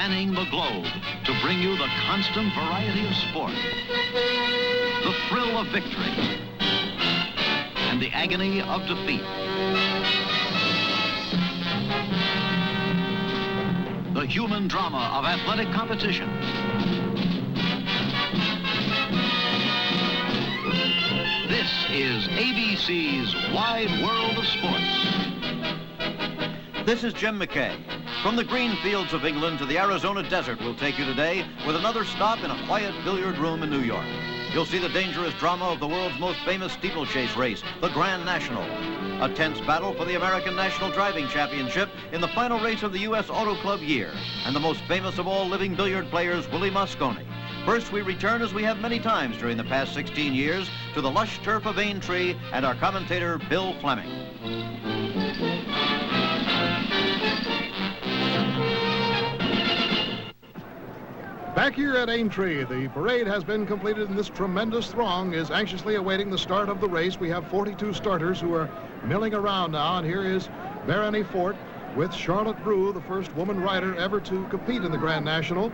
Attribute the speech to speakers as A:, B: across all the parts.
A: spanning the globe to bring you the constant variety of sport, the thrill of victory, and the agony of defeat. The human drama of athletic competition. This is ABC's Wide World of Sports.
B: This is Jim McKay. From the green fields of England to the Arizona desert, we'll take you today with another stop in a quiet billiard room in New York. You'll see the dangerous drama of the world's most famous steeplechase race, the Grand National. A tense battle for the American National Driving Championship in the final race of the U.S. Auto Club year, and the most famous of all living billiard players, Willie Mosconi. First, we return, as we have many times during the past 16 years, to the lush turf of Aintree and our commentator, Bill Fleming.
C: Back here at Aintree, the parade has been completed, and this tremendous throng is anxiously awaiting the start of the race. We have 42 starters who are milling around now, and here is Barony Fort with Charlotte Brew, the first woman rider ever to compete in the Grand National.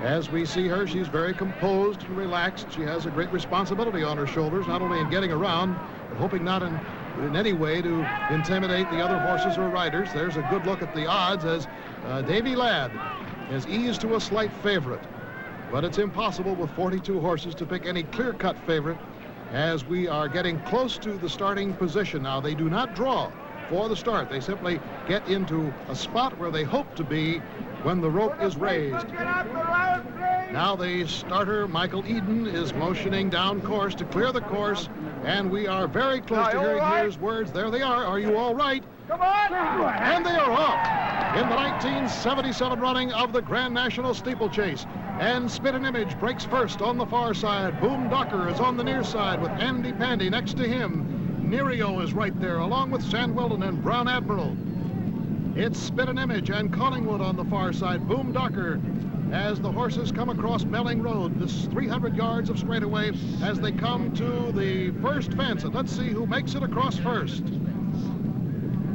C: As we see her, she's very composed and relaxed. She has a great responsibility on her shoulders, not only in getting around, but hoping not in any way to intimidate the other horses or riders. There's a good look at the odds as Davy Ladd has eased to a slight favorite. But it's impossible with 42 horses to pick any clear-cut favorite as we are getting close to the starting position. Now, they do not draw for the start. They simply get into a spot where they hope to be when the rope is raised. Now the starter, Michael Eden, is motioning down course to clear the course, and we are very close to hearing his words. There they are. Are you all right?
D: Come on!
C: And they are off in the 1977 running of the Grand National Steeplechase. And Spit and Image breaks first on the far side. Boom Docker is on the near side with Andy Pandy next to him. Nerio is right there, along with San Weldon and Brown Admiral. It's Spit and Image and Collingwood on the far side. Boom Docker as the horses come across Melling Road. This 300 yards of straightaway as they come to the first fence. And let's see who makes it across first.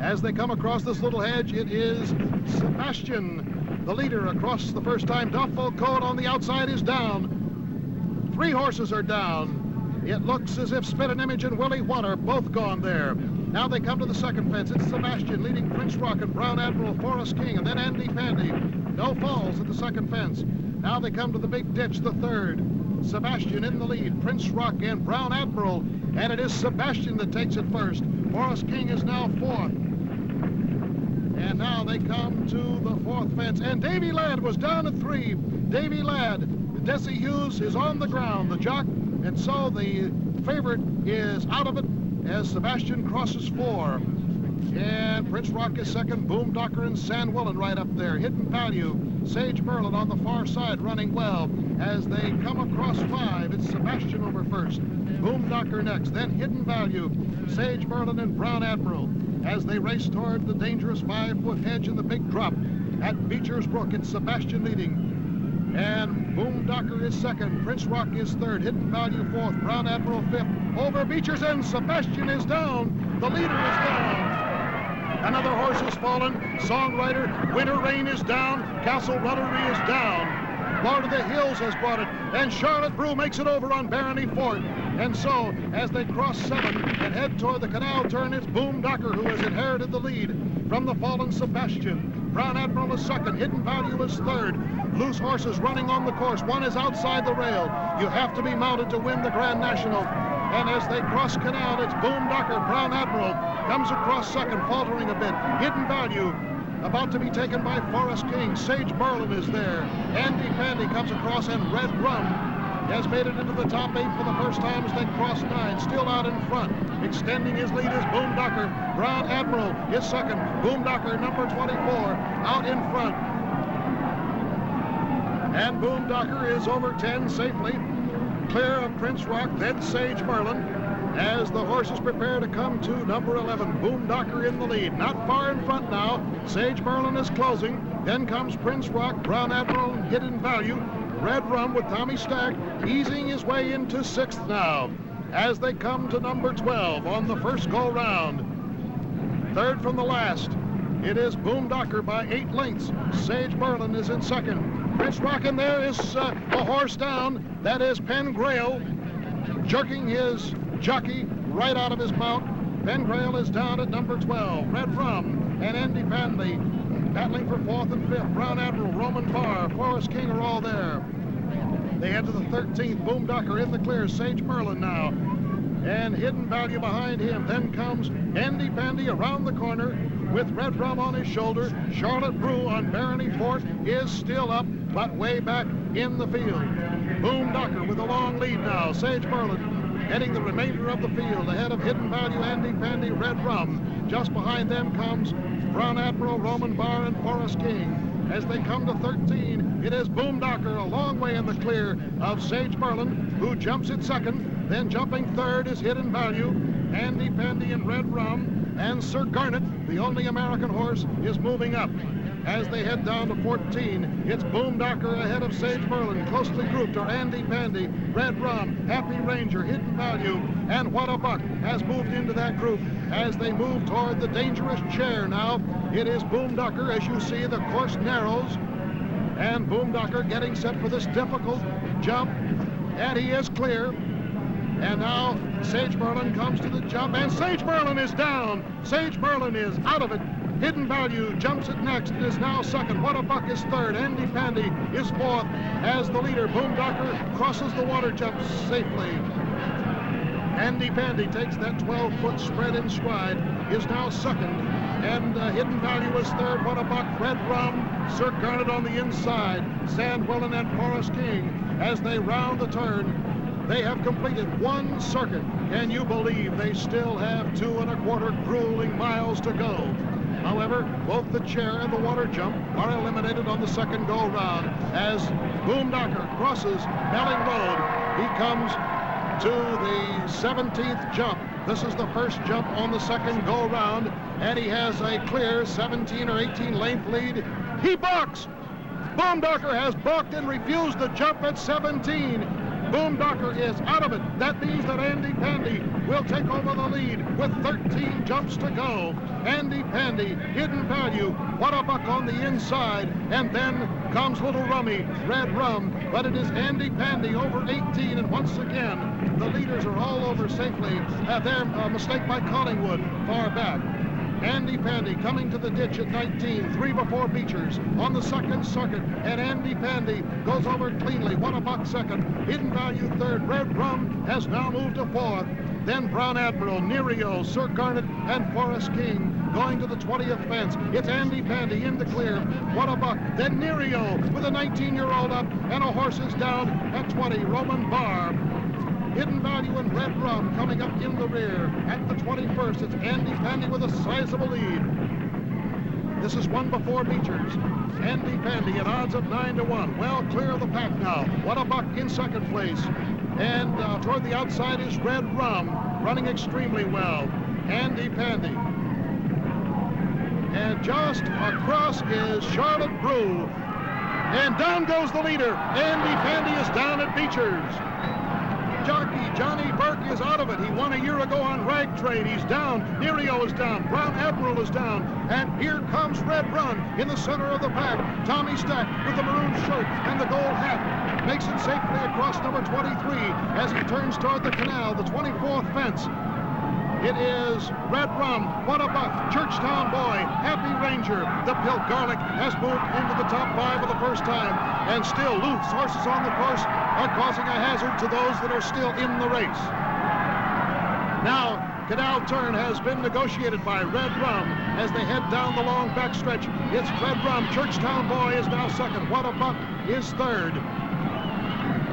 C: As they come across this little hedge, it is Sebastian, the leader, across the first time. Duffel Code on the outside is down. 3 horses are down. It looks as if Spit and Image and Willie Watt are both gone there. Now they come to the second fence. It's Sebastian leading Prince Rock and Brown Admiral, Forrest King, and then Andy Pandy. No falls at the second fence. Now they come to the big ditch, the third. Sebastian in the lead, Prince Rock and Brown Admiral, and it is Sebastian that takes it first. Forrest King is now fourth. And now they come to the fourth fence, and Davy Ladd was down at 3. Davy Ladd, Desi Hughes is on the ground, the jock, and so the favorite is out of it as Sebastian crosses 4. And Prince Rock is second, Boom Docker and San Willen right up there. Hidden Value, Sage Merlin on the far side running well. As they come across 5, it's Sebastian over first, Boom Docker next, then Hidden Value, Sage Merlin and Brown Admiral. As they race toward the dangerous 5-foot hedge in the big drop at Beecher's Brook, it's Sebastian leading. And Boom Docker is second, Prince Rock is third, Hidden Value fourth, Brown Admiral fifth. Over Beecher's End, Sebastian is down. The leader is down. Another horse has fallen. Songwriter, Winter Rain is down. Castle Ruttery is down. Lord of the Hills has brought it. And Charlotte Brew makes it over on Barony Fort. And so, as they cross 7 and head toward the canal turn, it's Boom Docker who has inherited the lead from the fallen Sebastian. Brown Admiral is second. Hidden Value is third. Loose horses running on the course. One is outside the rail. You have to be mounted to win the Grand National. And as they cross canal, it's Boom Docker. Brown Admiral comes across second, faltering a bit. Hidden Value about to be taken by Forrest King. Sage Merlin is there. Andy Pandy comes across, and Red Rum has made it into the top 8 for the first time as they cross 9. Still out in front. Extending his lead is Boom Docker. Brown Admiral is second. Boom Docker, number 24, out in front. And Boom Docker is over 10 safely. Clear of Prince Rock, then Sage Merlin. As the horses prepare to come to number 11, Boom Docker in the lead. Not far in front now. Sage Merlin is closing. Then comes Prince Rock, Brown Admiral, and Hidden Value. Red Rum with Tommy Stack easing his way into 6th now as they come to number 12 on the first go round. Third from the last It is Boom Docker by 8 lengths. Sage Merlin is in second. Prince Rockin' there is a horse down. That is Pen Grail, jerking his jockey right out of his mount. Pen Grail is down at number 12. Red Rum and Andy Panley battling for 4th and 5th. Brown Admiral, Roman Barr, Forest King are all there. They head to the 13th. Boom Docker in the clear. Sage Merlin now. And Hidden Value behind him. Then comes Andy Pandy around the corner with Red Rum on his shoulder. Charlotte Brew on Barony Fort is still up, but way back in the field. Boom Docker with a long lead now. Sage Merlin heading the remainder of the field ahead of Hidden Value, Andy Pandy, Red Rum. Just behind them comes Brown Admiral, Roman Barr, and Forest King. As they come to 13, it is Boom Docker a long way in the clear of Sage Merlin, who jumps in second. Then jumping third is Hidden Value, Andy Pandy and Red Rum, and Sir Garnet, the only American horse, is moving up. As they head down to 14, it's Boom Docker ahead of Sage Merlin. Closely grouped are Andy Pandy, Red Rum, Happy Ranger, Hidden Value, and What a Buck has moved into that group. As they move toward the dangerous chair now, it is Boom Docker. As you see, the course narrows, and Boom Docker getting set for this difficult jump, and he is clear. And now Sage Merlin comes to the jump, and Sage Merlin is down. Sage Merlin is out of it. Hidden Value jumps it next. It is now second. What a Buck is third. Andy Pandy is fourth as the leader. Boom Docker crosses the water jump safely. Andy Pandy takes that 12-foot spread in stride, is now second. And Hidden Value is third. What a Buck, Red Rum, Sir Garnet on the inside. Sandwellen and Forest King as they round the turn. They have completed one circuit. Can you believe they still have 2 1/4 grueling miles to go? However, both the chair and the water jump are eliminated on the second go-round as Boom Docker crosses Belling Road. He comes to the 17th jump. This is the first jump on the second go-round, and he has a clear 17 or 18 length lead. He balks! Boom Docker has balked and refused the jump at 17. Boom Docker is out of it. That means that Andy Pandy will take over the lead with 13 jumps to go. Andy Pandy, Hidden Value, What a Buck on the inside, and then comes Little Rummy, Red Rum, but it is Andy Pandy over 18, and once again, the leaders are all over safely. Their mistake by Collingwood far back. Andy Pandy coming to the ditch at 19, 3 before Beechers on the second circuit, and Andy Pandy goes over cleanly. What a Buck second, Hidden Value third. Red Rum has now moved to fourth. Then Brown Admiral, Nerio, Sir Garnet, and Forest King going to the 20th fence. It's Andy Pandy in the clear. What a Buck. Then Nerio with a 19-year-old up, and a horse is down at 20, Roman Barr. Hidden Value and Red Rum coming up in the rear. At the 21st, it's Andy Pandy with a sizable lead. This is 1 before Beechers. Andy Pandy at odds of 9-1. Well clear of the pack now. What a Buck in second place. And toward the outside is Red Rum, running extremely well. Andy Pandy. And just across is Charlotte Brew. And down goes the leader. Andy Pandy is down at Beechers. Jockey Johnny Burke is out of it. He won a year ago on Rag Trade. He's down. Nerio is down. Brown Admiral is down. And here comes Red Rum in the center of the pack. Tommy Stack with the maroon shirt and the gold hat makes it safely across number 23 as he turns toward the canal, the 24th fence. It is Red Rum, What a Buck, Churchtown Boy, Happy Ranger. The Pilt Garlic has moved into the top 5 for the first time, and still loose horses on the course are causing a hazard to those that are still in the race. Now, Canal Turn has been negotiated by Red Rum as they head down the long backstretch. It's Red Rum, Churchtown Boy is now second, What a Buck is third.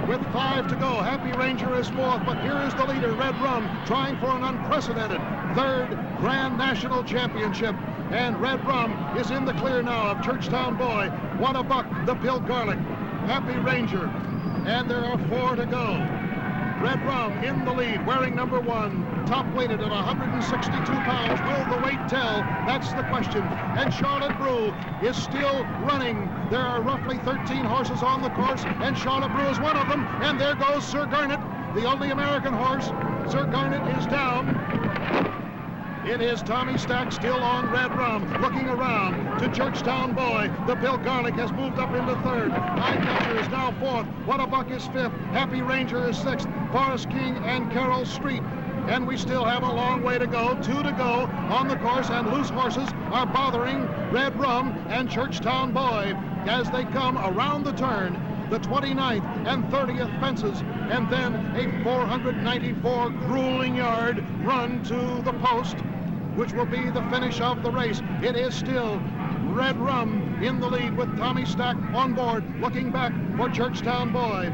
C: With 5 to go, Happy Ranger is fourth, but here is the leader, Red Rum, trying for an unprecedented third Grand National Championship. And Red Rum is in the clear now of Churchtown Boy, What a Buck, the Pilt Garlic, Happy Ranger, and there are 4 to go. Red Rum in the lead, wearing number 1, top weighted at 162 pounds. Will the weight tell? That's the question. And Charlotte Brew is still running. There are roughly 13 horses on the course, and Charlotte Brew is one of them. And there goes Sir Garnet, the only American horse. Sir Garnet is down. It is Tommy Stack still on Red Rum, looking around to Churchtown Boy. The Bill Garlic has moved up into third. Eyecatcher is now fourth. What a Buck is fifth. Happy Ranger is sixth. Forest King and Carroll Street. And we still have a long way to go, 2 to go on the course, and loose horses are bothering Red Rum and Churchtown Boy as they come around the turn, the 29th and 30th fences, and then a 494 grueling yard run to the post, which will be the finish of the race. It is still Red Rum in the lead with Tommy Stack on board, looking back for Churchtown Boy.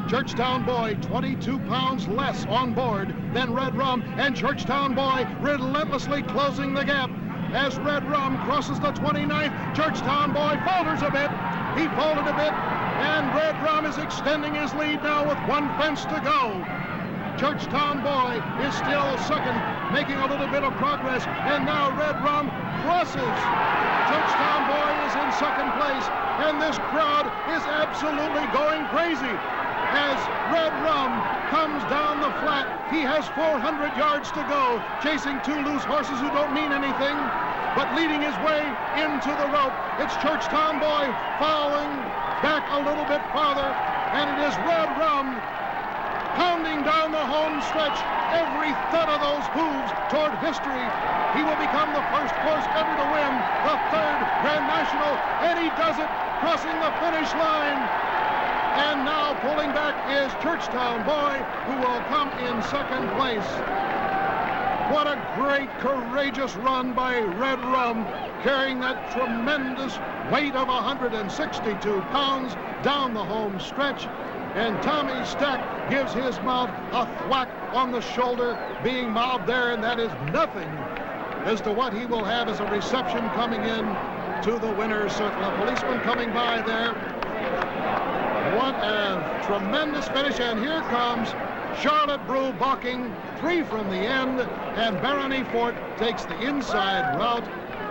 C: Churchtown Boy, 22 pounds less on board than Red Rum, and Churchtown Boy relentlessly closing the gap. As Red Rum crosses the 29th, Churchtown Boy falters a bit. He folded a bit, and Red Rum is extending his lead now with 1 fence to go. Churchtown Boy is still second, making a little bit of progress, and now Red Rum crosses. Churchtown Boy is in second place, and this crowd is absolutely going crazy. As Red Rum comes down the flat, he has 400 yards to go, chasing 2 loose horses who don't mean anything, but leading his way into the rope. It's Churchtown Boy following back a little bit farther, and it is Red Rum pounding down the home stretch, every thud of those hooves toward history. He will become the first horse ever to win the 3rd Grand National, and he does it, crossing the finish line. And now pulling back is Churchtown Boy, who will come in second place. What a great, courageous run by Red Rum, carrying that tremendous weight of 162 pounds down the home stretch. And Tommy Stack gives his mount a thwack on the shoulder, being mobbed there, and that is nothing as to what he will have as a reception coming in to the winner's circle. A policeman coming by there. What a tremendous finish, and here comes Charlotte Brew balking 3 from the end, and Barony Fort takes the inside route.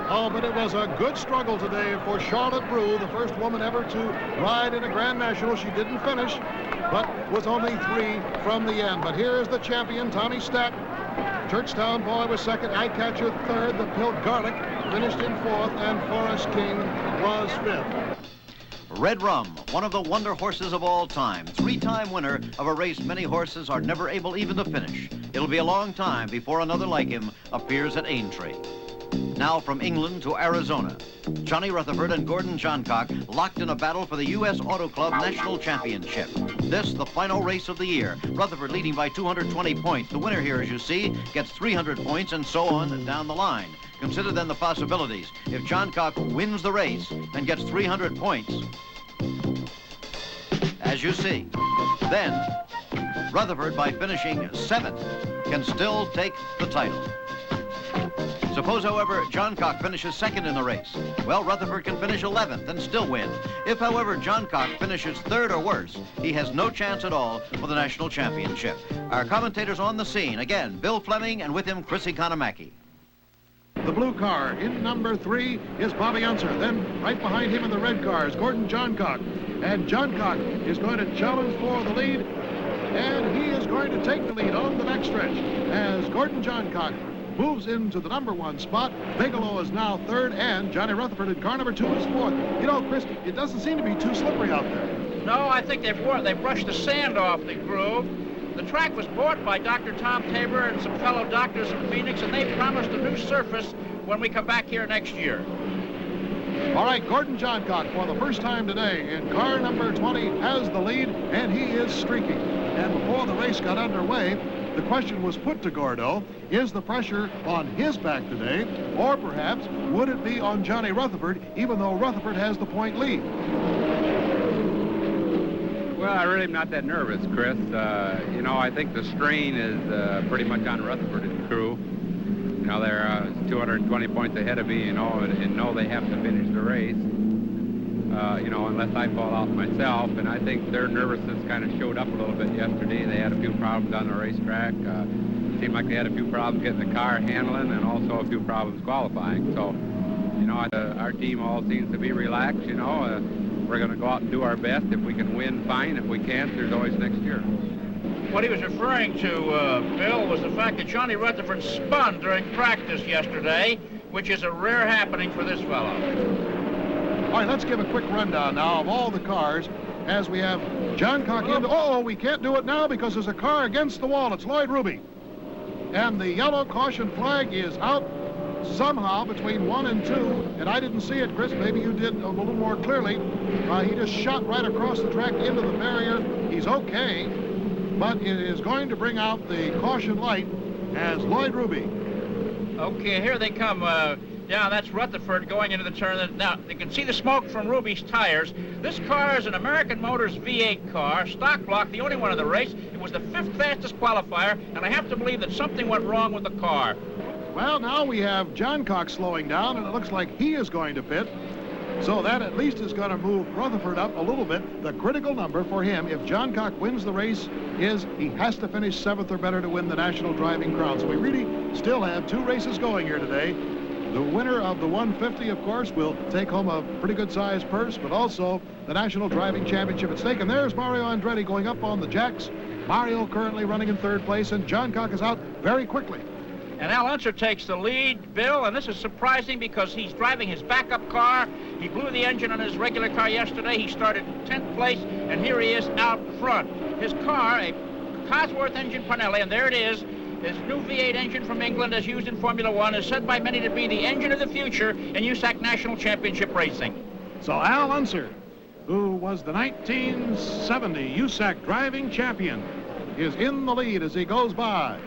C: Oh, but it was a good struggle today for Charlotte Brew, the first woman ever to ride in a Grand National. She didn't finish, but was only 3 from the end. But here is the champion, Tommy Stack. Churchtown Boy was second, Eyecatcher third, the Bill Garlic finished in 4th, and Forest King was 5th.
B: Red Rum, one of the wonder horses of all time, 3-time winner of a race many horses are never able even to finish. It'll be a long time before another like him appears at Aintree. Now from England to Arizona, Johnny Rutherford and Gordon Johncock locked in a battle for the U.S. Auto Club National Championship. This, the final race of the year. Rutherford leading by 220 points. The winner here, as you see, gets 300 points and so on down the line. Consider then the possibilities. If Johncock wins the race and gets 300 points, as you see, then Rutherford, by finishing 7th, can still take the title. Suppose, however, Johncock finishes 2nd in the race. Well, Rutherford can finish 11th and still win. If, however, Johncock finishes 3rd or worse, he has no chance at all for the national championship. Our commentators on the scene, again, Bill Fleming, and with him, Chris Economaki.
C: The blue car in number 3 is Bobby Unser. Then right behind him in the red car is Gordon Johncock. And Johncock is going to challenge for the lead, and he is going to take the lead on the backstretch as Gordon Johncock moves into the number 1 spot. Bigelow is now 3rd, and Johnny Rutherford in car number 2 is 4th. You know, Chris, it doesn't seem to be too slippery out there.
D: No, I think they brushed the sand off the groove. The track was bought by Dr. Tom Tabor and some fellow doctors in Phoenix, and they promised a new surface when we come back here next year.
C: All right, Gordon Johncock, for the first time today in car number 20, has the lead, and he is streaking. And before the race got underway, the question was put to Gordo, is the pressure on his back today, or perhaps would it be on Johnny Rutherford, even though Rutherford has the point lead?
E: Well, I really am not that nervous, Chris. You know, I think the strain is pretty much on Rutherford and crew. You know, they're 220 points ahead of me, you know, and know they have to finish the race, you know, unless I fall out myself. And I think their nervousness kind of showed up a little bit yesterday. They had a few problems on the racetrack. Seemed like they had a few problems getting the car handling and also a few problems qualifying. So, you know, our team all seems to be relaxed, you know. We're going to go out and do our best. If we can win, fine. If we can't, there's always next year.
D: What he was referring to, Bill, was the fact that Johnny Rutherford spun during practice yesterday, which is a rare happening for this fellow.
C: All right, let's give a quick rundown now of all the cars as we have Johncock in. Oh, we can't do it now because there's a car against the wall. It's Lloyd Ruby. And the yellow caution flag is out somehow between 1 and 2. And I didn't see it, Chris. Maybe you did a little more clearly. He just shot right across the track into the barrier. He's okay, but it is going to bring out the caution light as Lloyd Ruby.
D: Okay, here they come. Yeah, that's Rutherford going into the turn. Now, you can see the smoke from Ruby's tires. This car is an American Motors V8 car, stock block, the only one of the race. It was the 5th fastest qualifier, and I have to believe that something went wrong with the car.
C: Well, now we have Johncock slowing down, and it looks like he is going to pit. So that at least is going to move Rutherford up a little bit. The critical number for him, if Johncock wins the race, is he has to finish 7th or better to win the National Driving Crown. So we really still have 2 races going here today. The winner of the 150, of course, will take home a pretty good-sized purse, but also the National Driving Championship at stake. And there's Mario Andretti going up on the jacks. Mario currently running in 3rd place, and Johncock is out very quickly.
D: And Al Unser takes the lead, Bill, and this is surprising because he's driving his backup car. He blew the engine on his regular car yesterday. He started in 10th place, and here he is out front. His car, a Cosworth engine Parnelli, and there it is. His new V8 engine from England, as used in Formula One, is said by many to be the engine of the future in USAC National Championship racing.
C: So Al Unser, who was the 1970 USAC driving champion, is in the lead as he goes by.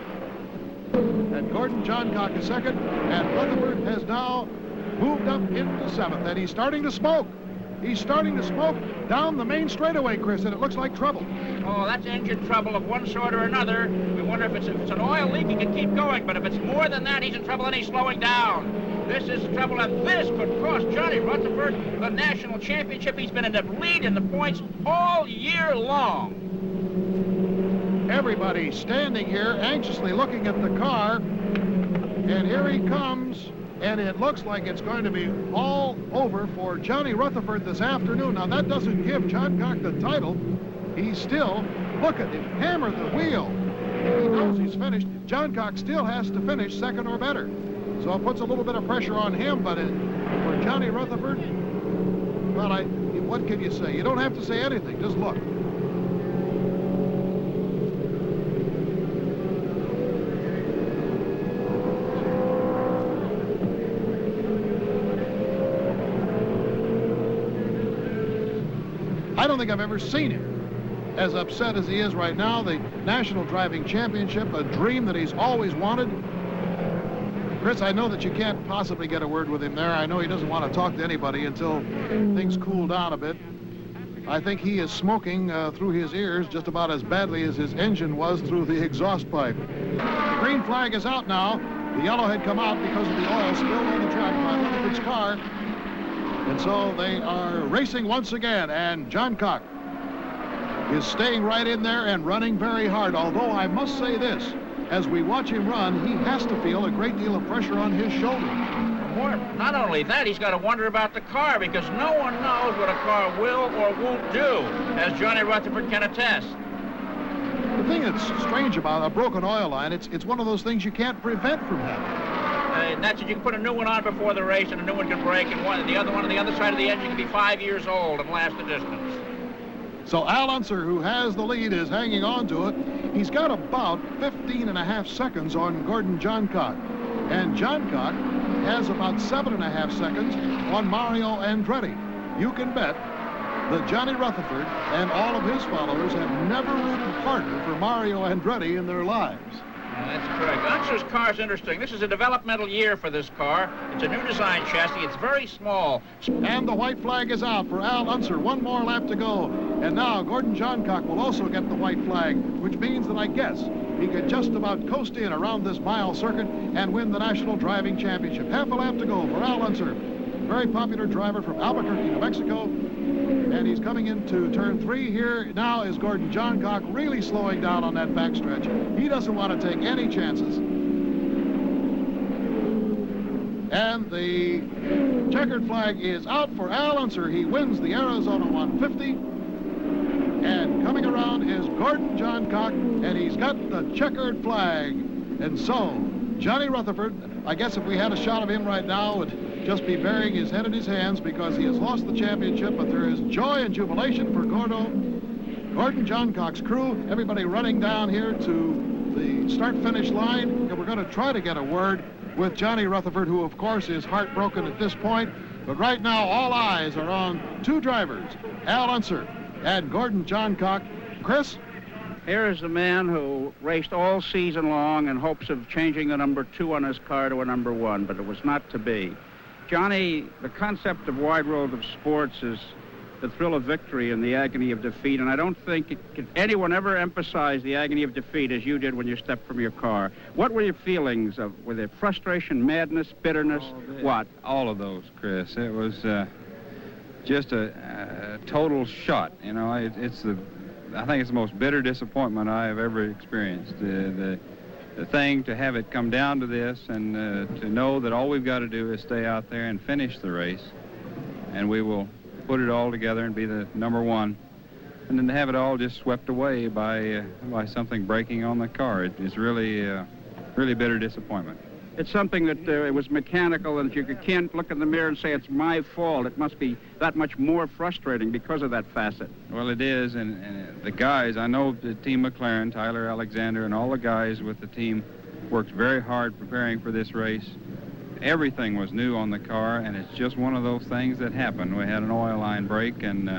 C: And Gordon Johncock is 2nd, and Rutherford has now moved up into 7th, and he's starting to smoke. He's starting to smoke down the main straightaway, Chris, and it looks like trouble.
D: Oh, that's engine trouble of one sort or another. We wonder if it's an oil leak, he can keep going, but if it's more than that, he's in trouble and he's slowing down. This is trouble, and this could cost Johnny Rutherford the national championship. He's been in the lead in the points all year long.
C: Everybody standing here anxiously looking at the car, and here he comes. And it looks like it's going to be all over for Johnny Rutherford this afternoon. Now, that doesn't give Johncock the title. He's still, look at him, hammer the wheel. He knows he's finished. Johncock still has to finish 2nd or better. So it puts a little bit of pressure on him, but for Johnny Rutherford, well, what can you say? You don't have to say anything, just look. I don't think I've ever seen him as upset as he is right now. The National Driving Championship, a dream that he's always wanted. Chris, I know that you can't possibly get a word with him there. I know he doesn't want to talk to anybody until things cool down a bit. I think he is smoking through his ears just about as badly as his engine was through the exhaust pipe. The green flag is out now. The yellow had come out because of the oil spilled on the track by Rutherford's car. And so they are racing once again, and Johncock is staying right in there and running very hard. Although I must say this, as we watch him run, he has to feel a great deal of pressure on his shoulder.
D: Not only that, he's got to wonder about the car because no one knows what a car will or won't do, as Johnny Rutherford can attest.
C: The thing that's strange about a broken oil line, it's one of those things you can't prevent from happening.
D: That's it. You can put a new one on before the race, and a new one can break, and the other one on the other side of the engine can be 5 years old and last the distance.
C: So Al Unser, who has the lead, is hanging on to it. He's got about 15.5 seconds on Gordon Johncock. And Johncock has about 7.5 seconds on Mario Andretti. You can bet that Johnny Rutherford and all of his followers have never rooted harder for Mario Andretti in their lives.
D: That's correct. Unser's car is interesting. This is a developmental year for this car. It's a new design chassis. It's very small.
C: And the white flag is out for Al Unser. One more lap to go. And now Gordon Johncock will also get the white flag, which means that I guess he could just about coast in around this mile circuit and win the National Driving Championship. Half a lap to go for Al Unser. Very popular driver from Albuquerque, New Mexico. And he's coming into turn 3 here. Now is Gordon Johncock really slowing down on that backstretch. He doesn't want to take any chances. And the checkered flag is out for Al Unser. He wins the Arizona 150. And coming around is Gordon Johncock, and he's got the checkered flag. And so, Johnny Rutherford, I guess if we had a shot of him right now, would just be burying his head in his hands because he has lost the championship, but there is joy and jubilation for Gordon Johncock's crew, everybody running down here to the start-finish line. And we're going to try to get a word with Johnny Rutherford, who, of course, is heartbroken at this point. But right now, all eyes are on two drivers, Al Unser and Gordon Johncock. Chris?
D: Here is the man who raced all season long in hopes of changing the number 2 on his car to a number 1, but it was not to be. Johnny, the concept of Wide World of Sports is the thrill of victory and the agony of defeat, and I don't think anyone ever emphasized the agony of defeat as you did when you stepped from your car. What were your feelings of, were there frustration, madness, bitterness, what?
E: All of those, Chris. It was just a total shot. You know, I think it's the most bitter disappointment I have ever experienced. The thing to have it come down to this, and to know that all we've got to do is stay out there and finish the race, and we will put it all together and be the number 1, and then to have it all just swept away by something breaking on the car. It's really bitter disappointment.
D: It's something that it was mechanical, and you can't look in the mirror and say it's my fault. It must be that much more frustrating because of that facet.
E: Well, it is, and the guys, I know the team McLaren, Tyler Alexander, and all the guys with the team worked very hard preparing for this race. Everything was new on the car, and it's just one of those things that happened. We had an oil line break and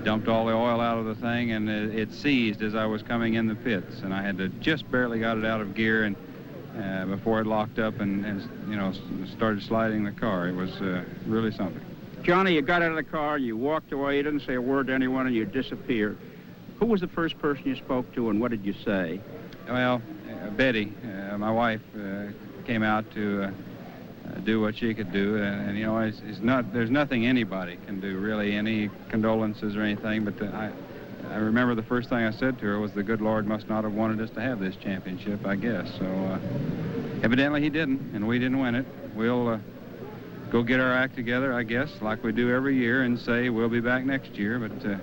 E: dumped all the oil out of the thing, and it seized as I was coming in the pits, and I had to just barely got it out of gear and before it locked up and you know, started sliding the car. It was really something.
D: Johnny, you got out of the car, you walked away, you didn't say a word to anyone, and you disappeared. Who was the first person you spoke to, and what did you say?
E: Well, Betty, my wife, came out to do what she could do, and you know, there's nothing anybody can do, really, any condolences or anything, but I remember the first thing I said to her was the good Lord must not have wanted us to have this championship, I guess. So evidently he didn't, and we didn't win it. We'll go get our act together, I guess, like we do every year, and say we'll be back next year. But the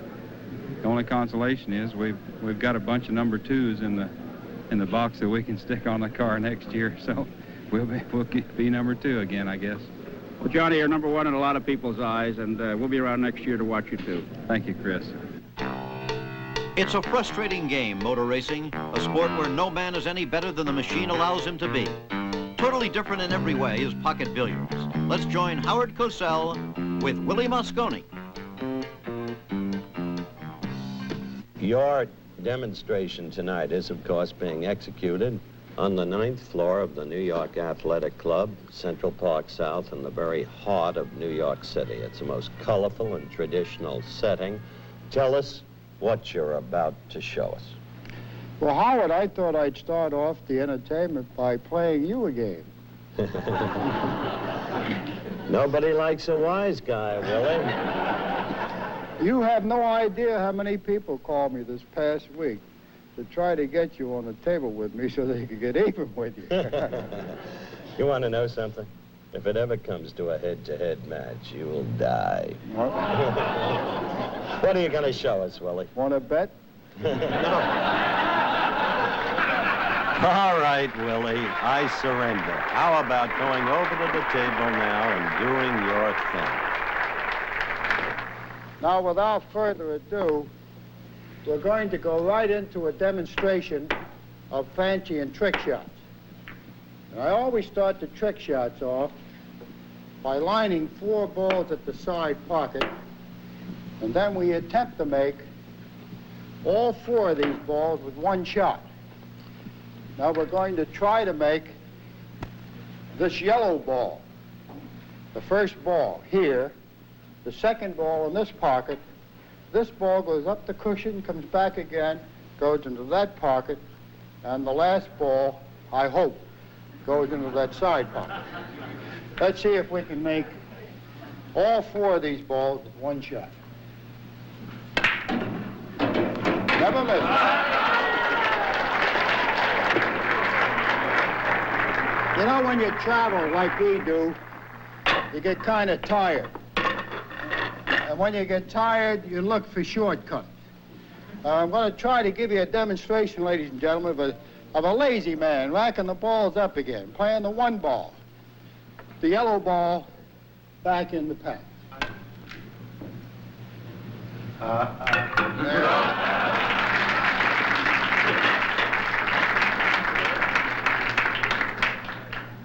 E: only consolation is we've got a bunch of number 2s in the box that we can stick on the car next year. So we'll be number 2 again, I guess.
D: Well, Johnny, you're number 1 in a lot of people's eyes, and we'll be around next year to watch you too.
E: Thank you, Chris.
B: It's a frustrating game, motor racing, a sport where no man is any better than the machine allows him to be. Totally different in every way is pocket billiards. Let's join Howard Cosell with Willie Mosconi.
F: Your demonstration tonight is, of course, being executed on the 9th floor of the New York Athletic Club, Central Park South, in the very heart of New York City. It's the most colorful and traditional setting. Tell us what you're about to show us.
G: Well, Howard, I thought I'd start off the entertainment by playing you a game.
F: Nobody likes a wise guy, Willie.
G: You have no idea how many people called me this past week to try to get you on the table with me so they could get even with you.
F: You want to know something? If it ever comes to a head-to-head match, you will die. What are you going to show us, Willie?
G: Want to bet?
F: No. All right, Willie, I surrender. How about going over to the table now and doing your thing?
G: Now, without further ado, we're going to go right into a demonstration of fancy and trick shots. And I always start the trick shots off by lining 4 balls at the side pocket, and then we attempt to make all 4 of these balls with 1 shot. Now we're going to try to make this yellow ball, the first ball here, the second ball in this pocket. This ball goes up the cushion, comes back again, goes into that pocket, and the last ball, I hope, goes into that side pocket. Let's see if we can make all 4 of these balls with 1 shot. Never miss. You know, when you travel like we do, you get kind of tired. And when you get tired, you look for shortcuts. I'm going to try to give you a demonstration, ladies and gentlemen, of a lazy man racking the balls up again, playing the one ball. The yellow ball back in the pack.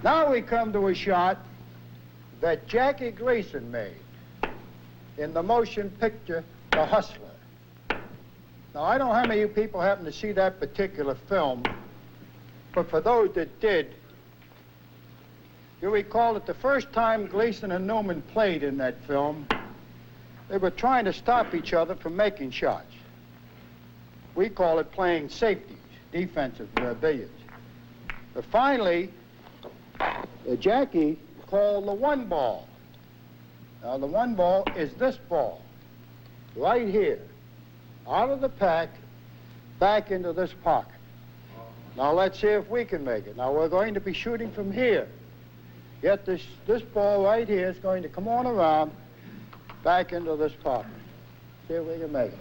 G: Now we come to a shot that Jackie Gleason made in the motion picture, The Hustler. Now, I don't know how many of you people happen to see that particular film, but for those that did, you recall that the first time Gleason and Newman played in that film, they were trying to stop each other from making shots. We call it playing safeties, defensive billiards. But finally, Jackie called the one ball. Now, the one ball is this ball, right here, out of the pack, back into this pocket. Now, let's see if we can make it. Now, we're going to be shooting from here. Yet this ball right here is going to come on around, back into this pocket. See if we can make it.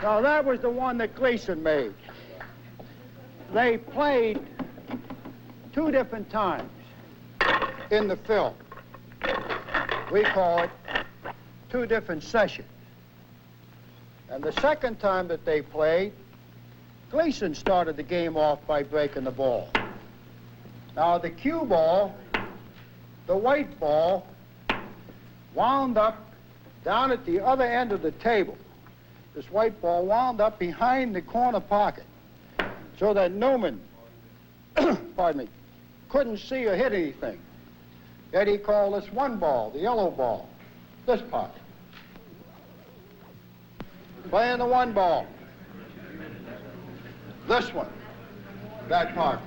G: Now, that was the one that Gleason made. They played 2 different times in the film. We call it 2 different sessions. And the second time that they played, Gleason started the game off by breaking the ball. Now, the cue ball, the white ball, wound up down at the other end of the table. This white ball wound up behind the corner pocket so that Newman, pardon me, couldn't see or hit anything. Yet he called this one ball, the yellow ball, this pocket. Playing the one ball. This one, that pocket.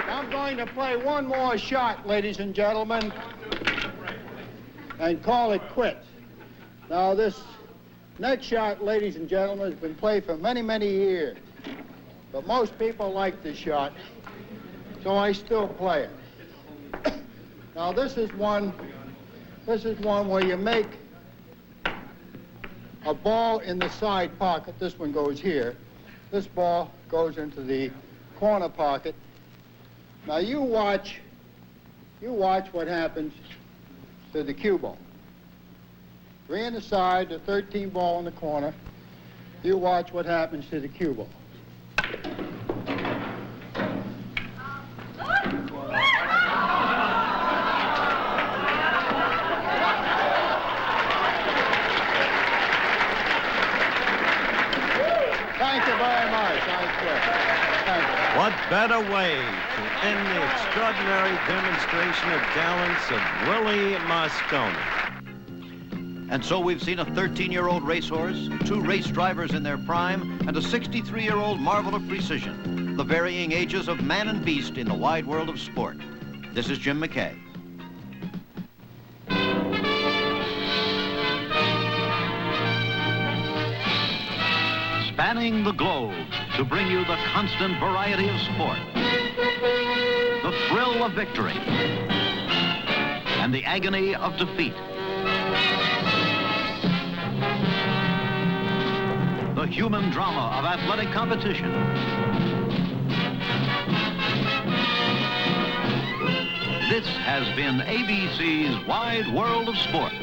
G: I'm going to play one more shot, ladies and gentlemen, and call it quits. Now, this next shot, ladies and gentlemen, has been played for many, many years. But most people like this shot, so I still play it. Now, this is one where you make a ball in the side pocket. This one goes here. This ball goes into the corner pocket. Now, you watch what happens to the cue ball. 3 in the side, the 13 ball in the corner. You watch what happens to the cue ball. Thank you very much. Thank you.
F: What better way to end the extraordinary demonstration of talents of Willie Mosconi?
B: And so we've seen a 13-year-old racehorse, 2 race drivers in their prime, and a 63-year-old marvel of precision, the varying ages of man and beast in the wide world of sport. This is Jim McKay.
A: Spanning the globe to bring you the constant variety of sport, the thrill of victory, and the agony of defeat. The human drama of athletic competition. This has been ABC's Wide World of Sports.